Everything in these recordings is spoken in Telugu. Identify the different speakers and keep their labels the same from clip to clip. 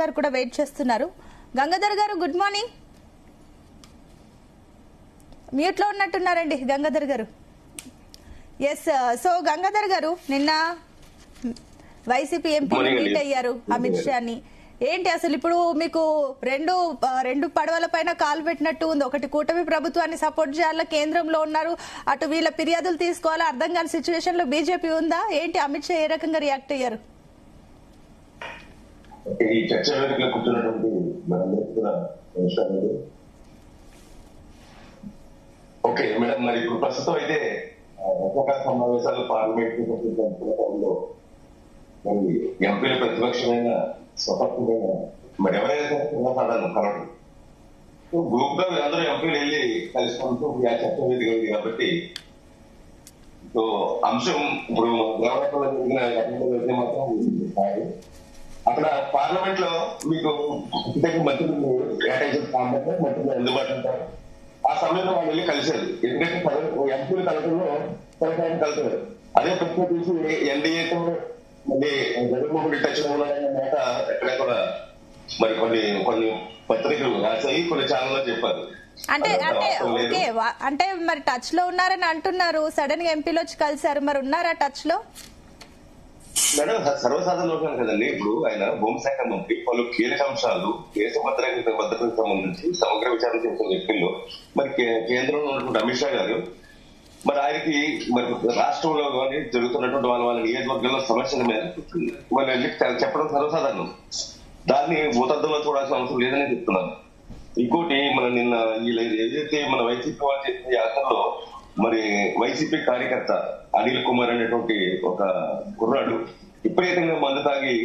Speaker 1: గారు కూడా వెయిట్ చేస్తున్నారు. గంగాధర్ గారు గుడ్ మార్నింగ్. మ్యూట్ లో ఉన్నట్టున్నారండి గంగాధర్ గారు. ఎస్, సో గంగాధర్ గారు నిన్న వైసీపీ ఎంపీ మీట్ అయ్యారు అమిత్ షాని. ఏంటి అసలు ఇప్పుడు మీకు రెండు పడవల పైన కాలు పెట్టినట్టు ఉంది. ఒకటి కూటమి ప్రభుత్వాన్ని సపోర్ట్ చేయాలా, కేంద్రంలో ఉన్నారు, అటు వీళ్ళ ఫిర్యాదులు తీసుకోవాలా, అర్థం కాని సిచ్యువేషన్ లో బీజేపీ ఉందా ఏంటి? అమిత్ షా ఏ రకంగా రియాక్ట్ అయ్యారు?
Speaker 2: ఈ చర్చ వేదికలో కూర్చున్నటువంటి మనందరికీ కూడా నమస్కారాలు. ఓకే మేడం, మరి ఇప్పుడు ప్రస్తుతం అయితే రకరకాల సమావేశాలు పార్లమెంట్ లో మరి ఎంపీల ప్రతిపక్షమైన స్వతత్వమైన మరి ఎవరైనా సమాధానం కలవడం గ్రూప్ గా అందరూ ఎంపీలు వెళ్ళి కలుసుకుంటూ ఆ చర్చ వేదిక ఉంది కాబట్టి సో అంశం ఇప్పుడు గ్రామంలో జరిగిన ఘటనలో అయితే మాత్రం కాదు. అక్కడ పార్లమెంట్ లో మీకు మంత్రులు మంత్రులు అందుబాటులో ఉంటారు. ఆ సమయంలో వాళ్ళు వెళ్ళి కలిశారు. ఎందుకంటే ఎంపీలు కలగడంలో కలుగుతారు. అదే ప్రశ్న తీసి ఎన్డీఏతో మళ్ళీ జగన్మోహన్ రెడ్డి టచ్ మాట ఎక్కడ కూడా మరి కొన్ని పత్రికలు రాసాయి, కొన్ని ఛానల్లో చెప్పారు.
Speaker 1: అంటే మరి టచ్ లో ఉన్నారని అంటున్నారు. సడన్ గా ఎంపీలు వచ్చి కలిశారు, మరి ఉన్నారా టచ్ లో?
Speaker 2: మేడం, సర్వసాధారణంగా కదండి. ఇప్పుడు ఆయన హోంశాఖ మంత్రి పలు కీలక అంశాలు దేశ భద్రతకు సంబంధించి సమగ్ర విచారణ చేస్తున్న వ్యక్తుల్లో మరి కేంద్రంలో ఉన్నటువంటి అమిత్ షా గారు మరి ఆయనకి మరి రాష్ట్రంలో కానీ జరుగుతున్నటువంటి వాళ్ళ నియోజకవర్గంలో సమస్యల మీద మరి చెప్పడం సర్వసాధారణం. దాన్ని భూతద్దంలో చూడాల్సిన అవసరం లేదని చెప్తున్నాను. ఇంకోటి మన నిన్న ఏదైతే మన వైసీపీ వాళ్ళు చేసిన యాత్రలో మరి వైసీపీ కార్యకర్త అనిల్ కుమార్ అనేటువంటి ఒక కుర్రాడు విపరీతంగా మందు తాగి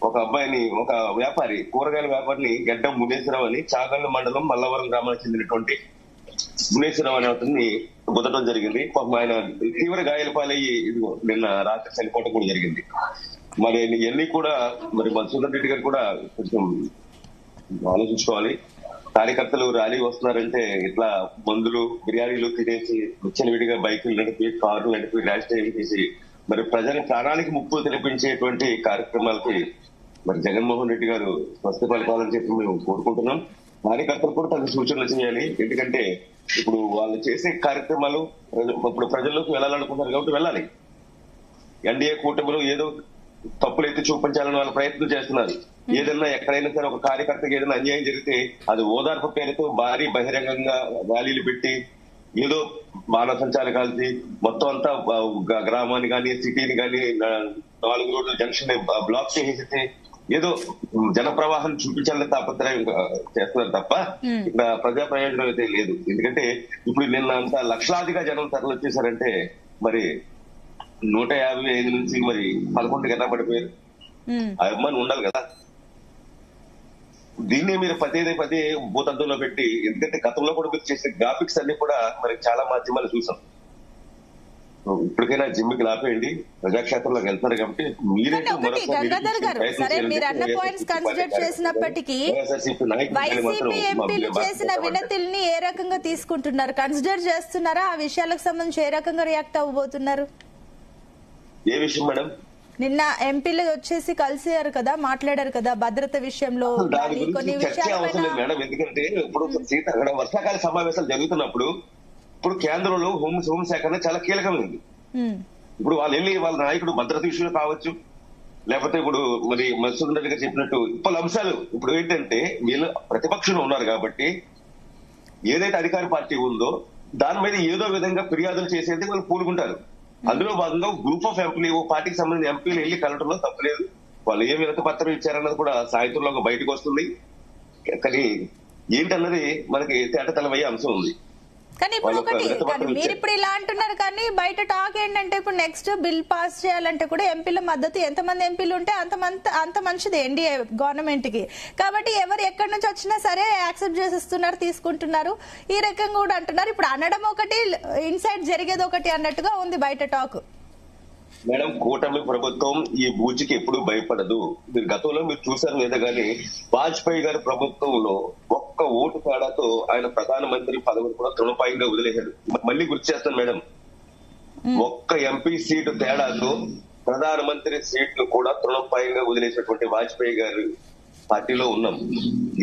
Speaker 2: ఒక అబ్బాయిని, ఒక వ్యాపారి, కూరగాయల వ్యాపారిని గడ్డం మునేశ్వరరావు అని చాగళ్ల మండలం మల్లవరం గ్రామానికి చెందినటువంటి మునేశ్వరరావు అనే అతన్ని గుద్దడం జరిగింది. ఆయన తీవ్ర గాయాల పాలయ్యి నిన్న రాత్రి చనిపోవడం కూడా జరిగింది. మరి ఇవన్నీ కూడా మరి మధుసూదన్ రెడ్డి గారు కూడా కొంచెం ఆలోచించుకోవాలి. కార్యకర్తలు ర్యాలీ వస్తున్నారంటే ఇట్లా మందులు బిర్యానీలు తినేసి విచ్చలవిడిగా బైకులు నడిపి, కార్లు నడిపి, ర్యాష్ డ్రైవింగ్ చేసి మరి ప్రజల ప్రాణానికి ముప్పు తెలిపించేటువంటి కార్యక్రమాలకి మరి జగన్మోహన్ రెడ్డి గారు స్వస్థ పలకాలని చెప్పి మేము కోరుకుంటున్నాం. కార్యకర్తలు కూడా తన సూచనలు చేయాలి. ఎందుకంటే ఇప్పుడు వాళ్ళు చేసే కార్యక్రమాలు ఇప్పుడు ప్రజల్లోకి వెళ్ళాలనుకుంటారు కాబట్టి వెళ్ళాలి. ఎన్డీఏ కూటమిలో ఏదో తప్పులైతే చూపించాలని వాళ్ళు ప్రయత్నం చేస్తున్నారు. ఏదైనా ఎక్కడైనా సరే ఒక కార్యకర్తకి ఏదైనా అన్యాయం జరిగితే అది ఓదార్పు పేరుతో భారీ బహిరంగంగా ర్యాలీలు పెట్టి ఏదో మానవ సంచారం కలిసి మొత్తం అంతా గ్రామాన్ని కానీ సిటీని కానీ 4 రోడ్ల జంక్షన్ బ్లాక్ చేసేసి ఏదో జన ప్రవాహం చూపించాలని తాపత్రయం చేస్తున్నారు తప్ప ఇక్కడ ప్రజా ప్రయోజనం అయితే లేదు. ఎందుకంటే ఇప్పుడు నిన్న అంతా లక్షలాదిగా జనం తరలి వచ్చేసారంటే మరి 155 నుంచి మరి 11 గంట పడిపోయారు. ఆ అమ్మాయిని ఉండాలి కదా. దీన్ని మీరు పదే భూతద్దంలో పెట్టి, ఎందుకంటే గతంలో కూడా మీరు చేసే గ్రాఫిక్స్ అన్ని కూడా మరి చాలా మాధ్యమాలు చూసాం. ఇప్పటికైనా జిమ్కి లాపేయండి, ప్రజాక్షేత్రంలోకి వెళ్తారు కాబట్టి
Speaker 1: గంగాధర్ గారు, సరే మీరు అన్న పాయింట్స్ కన్సిడర్ చేసినప్పటికీ వైసీపీ ఎంపీలు చేసిన వినతుల్ని ఏ రకంగా తీసుకుంటున్నారు, కన్సిడర్ చేస్తున్నారా? ఆ విషయాలకు సంబంధించి ఏ రకంగా రియాక్ట్ అవ్వబోతున్నారు?
Speaker 2: ఏ విషయం మేడం?
Speaker 1: నిన్న ఎంపీలు వచ్చేసి కలిసారు కదా, మాట్లాడారు కదా భద్రత విషయంలో కొన్ని విషయాలు
Speaker 2: మేడం. ఎందుకంటే ఇప్పుడు అక్కడ వర్షాకాల సమావేశాలు జరుగుతున్నప్పుడు ఇప్పుడు కేంద్రంలో హోంశాఖ అనేది చాలా కీలకమైంది. ఇప్పుడు వాళ్ళు వెళ్ళి వాళ్ళ నాయకుడు భద్రత విషయంలో కావచ్చు, లేకపోతే ఇప్పుడు మరి మధుసూదన్ రెడ్డి గారు చెప్పినట్టు పలు అంశాలు ఇప్పుడు ఏంటంటే వీళ్ళు ప్రతిపక్షంలో ఉన్నారు కాబట్టి ఏదైతే అధికార పార్టీ ఉందో దాని మీద ఏదో విధంగా ఫిర్యాదులు చేసేది వాళ్ళు పూనుకుంటారు. అందులో భాగంగా గ్రూప్ ఆఫ్ ఎంపీలు, పార్టీకి సంబంధించిన ఎంపీలు వెళ్ళి కలవడంలో తప్పలేదు. వాళ్ళు ఏ వినతి పత్రం ఇచ్చారన్నది కూడా సాయంత్రంలో బయటకు వస్తుంది. కానీ ఏంటన్నది మనకి తేటతెల్లమయ్యే అంశం ఉంది.
Speaker 1: కానీ ఇప్పుడు ఒకటి, మీరు ఇప్పుడు ఇలా అంటున్నారు కానీ బయట టాక్ ఏంటంటే ఇప్పుడు నెక్స్ట్ బిల్ పాస్ చేయాలంటే కూడా ఎంపీల మద్దతు, ఎంతమంది ఎంపీలు ఉంటే అంత మంచిది ఎన్డీఏ గవర్నమెంట్ కి. కాబట్టి ఎవరు ఎక్కడి నుంచి వచ్చినా సరే యాక్సెప్ట్ చేసేస్తున్నారు, తీసుకుంటున్నారు. ఈ రకంగా కూడా అంటున్నారు. ఇప్పుడు అనడం ఒకటి, ఇన్సైడ్ జరిగేది ఒకటి అన్నట్టుగా ఉంది బయట టాక్.
Speaker 2: మేడం, కూటమి ప్రభుత్వం ఈ బూచికి ఎప్పుడు భయపడదు. మీరు గతంలో మీరు చూసారు లేదా కానీ వాజ్పేయి గారి ప్రభుత్వంలో ఒక్క ఓటు తేడాతో ఆయన ప్రధానమంత్రి పదవిని కూడా తృణప్రాయంగా వదిలేశారు. మళ్ళీ గుర్తు చేస్తాను మేడం, ఒక్క ఎంపీ సీటు తేడాతో ప్రధానమంత్రి సీట్లు కూడా తృణప్రాయంగా వదిలేసినటువంటి వాజ్పేయి గారు పార్టీలో ఉన్నాం.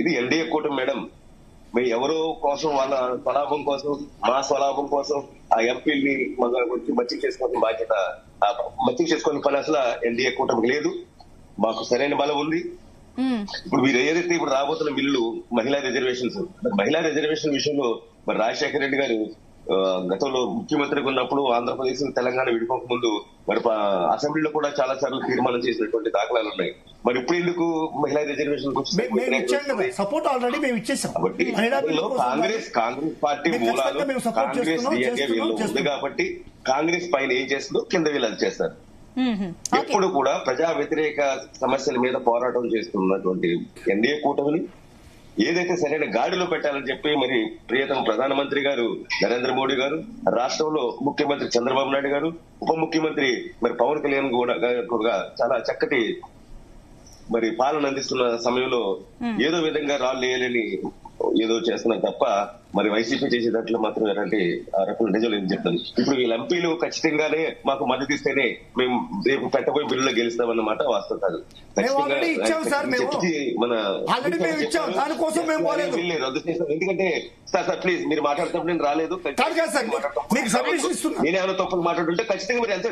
Speaker 2: ఇది ఎన్డీఏ కూటమి మేడం. మేము ఎవరో కోసం వాళ్ళ స్వలాభం కోసం, మా స్వలాభం కోసం ఆ ఎంపీని మచ్చిక చేసుకోవాల్సిన బాధ్యత, మచ్చిక చేసుకోవాల్సిన పని అసలు ఎన్డీఏ కూటమికి లేదు. మాకు సరైన బలం ఉంది. ఇప్పుడు మీరు ఏదైతే ఇప్పుడు రాబోతున్న బిల్లు మహిళా రిజర్వేషన్స్, మహిళా రిజర్వేషన్ విషయంలో మరి రాజశేఖర రెడ్డి గారు గతంలో ముఖ్యమంత్రిగా ఉన్నప్పుడు ఆంధ్రప్రదేశ్ తెలంగాణ విడిపోక ముందు మరి అసెంబ్లీలో కూడా చాలా సార్లు తీర్మానం చేసినటువంటి దాఖలాలు ఉన్నాయి. మరి ఇప్పుడు ఎందుకు మహిళా రిజర్వేషన్
Speaker 3: సపోర్ట్ ఆల్రెడీ మేము ఇచ్చేసాం.
Speaker 2: కాబట్టి కాంగ్రెస్ పార్టీ మూలాలు కాంగ్రెస్ ఉంది కాబట్టి కాంగ్రెస్ పైన ఏం చేస్తుందో కింద వీళ్ళు అది చేస్తారు. ఎప్పుడు కూడా ప్రజా వ్యతిరేక సమస్యల మీద పోరాటం చేస్తున్నటువంటి ఎన్డీఏ కూటమిని ఏదైతే సరైన గాడిలో పెట్టాలని చెప్పి మరి ప్రియతమ ప్రధానమంత్రి గారు నరేంద్ర మోడీ గారు, రాష్ట్రంలో ముఖ్యమంత్రి చంద్రబాబు నాయుడు గారు, ఉప ముఖ్యమంత్రి మరి పవన్ కళ్యాణ్ కూడా చాలా చక్కటి మరి పాలన అందిస్తున్న సమయంలో ఏదో విధంగా రాళ్ళు వేయాలని ఏదో చేస్తున్నారు తప్ప మరి వైసీపీ చేసేటట్లు మాత్రం ఎలాంటి రకాల నిజాలు ఏం చెప్తాను. ఇప్పుడు వీళ్ళ ఎంపీలు ఖచ్చితంగానే మాకు మద్దతు ఇస్తేనే మేము రేపు పెట్టబోయే బిల్లులో గెలుస్తామన్నమాట వాస్తవం కాదు. రద్దు చేస్తాం. ఎందుకంటే సార్ ప్లీజ్ మీరు మాట్లాడుతున్నప్పుడు నేను రాలేదు, నేనేమైనా తప్పులు మాట్లాడుతుంటే ఖచ్చితంగా మీరు ఎంత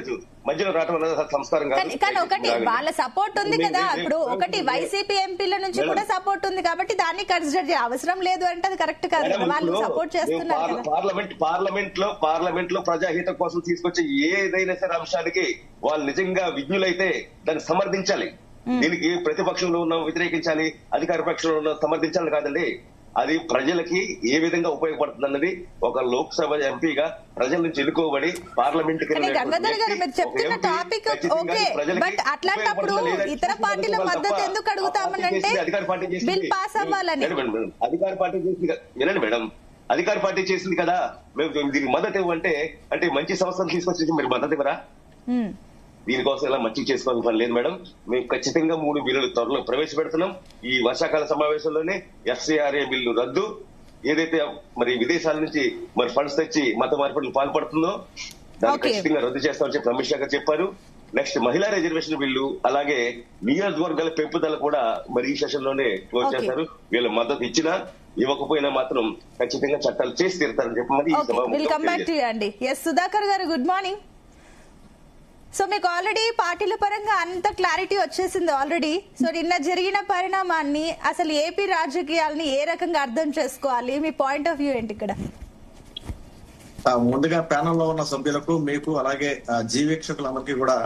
Speaker 2: మధ్యలో రావడం సంస్కారం కాదు.
Speaker 1: కానీ ఒకటి వాళ్ళ సపోర్ట్ ఉంది కదా, ఇప్పుడు ఒకటి వైసీపీ ఎంపీల నుంచి కూడా సపోర్ట్ ఉంది కాబట్టి దాన్ని కన్సిడర్ చేయ అవసరం లేదు అంటే అది కరెక్ట్ కాదు. వాళ్ళు సపోర్ట్ చేస్తున్నారు.
Speaker 2: పార్లమెంట్ లో ప్రజాహితం కోసం తీసుకొచ్చే ఏదైనా సరే అంశానికి వాళ్ళు నిజంగా విజ్ఞులైతే దాన్ని సమర్థించాలి. దీనికి ప్రతిపక్షంలో ఉన్న వ్యతిరేకించాలి, అధికార పక్షంలో ఉన్న సమర్థించాలి కాదండి. అది ప్రజలకి ఏ విధంగా ఉపయోగపడుతుంది అన్నది ఒక లోక్సభ ఎంపీగా ప్రజల నుంచి ఎన్నుకోబడి పార్లమెంట్
Speaker 1: అట్లాంటప్పుడు ఇతర పార్టీల మద్దతు ఎందుకు అడుగుతామనంటే బిల్ పాస్ అవ్వాలని.
Speaker 2: అధికార పార్టీ చేసింది వినండి మేడం, అధికార పార్టీ చేసింది కదా, మేము దీనికి మద్దతు ఇవ్వంటే అంటే మంచి సంస్థలు తీసుకొచ్చి మీరు మద్దతు ఇవ్వరా? దీనికోసం ఇలా మంచి చేసుకోవాల్సిన పని లేదు మేడం. మేము ఖచ్చితంగా 3 బిల్లులు త్వరలో ప్రవేశపెడుతున్నాం. ఈ వర్షాకాల సమావేశంలోనే FCRA బిల్లు రద్దు, ఏదైతే మరి విదేశాల నుంచి మరి ఫండ్స్ తెచ్చి మత మార్పిడికి పాల్పడుతుందో దాన్ని ఖచ్చితంగా రద్దు చేస్తామని చెప్పి అమిత్ షా గారు చెప్పారు. నెక్స్ట్ మహిళా రిజర్వేషన్ బిల్లు, అలాగే నియోజకవర్గాల పెంపుదల కూడా మరి ఈ సెషన్ లోనే క్లోజ్ చేశారు. వీళ్ళు మద్దతు ఇచ్చినా ఇవ్వకపోయినా మాత్రం ఖచ్చితంగా చట్టాలు చేసి తీరుతారని చెప్పి మరి
Speaker 1: సుధాకర్ గారు గుడ్ మార్నింగ్. సో మీకు ఆల్రెడీ పార్టీల పరంగా అంత క్లారిటీ వచ్చేసింది ఆల్రెడీ. సో నిన్న జరిగిన పరిణామాన్ని అసలు ఏపీ రాజకీయాలని ఏ రకంగా అర్థం చేసుకోవాలి, మీ పాయింట్ ఆఫ్ వ్యూ ఏంటి ఇక్కడ?
Speaker 4: ముందుగా ప్యానెల్లో ఉన్న సభ్యులకు, మీకు, అలాగే జీవీక్షకులందరికీ కూడా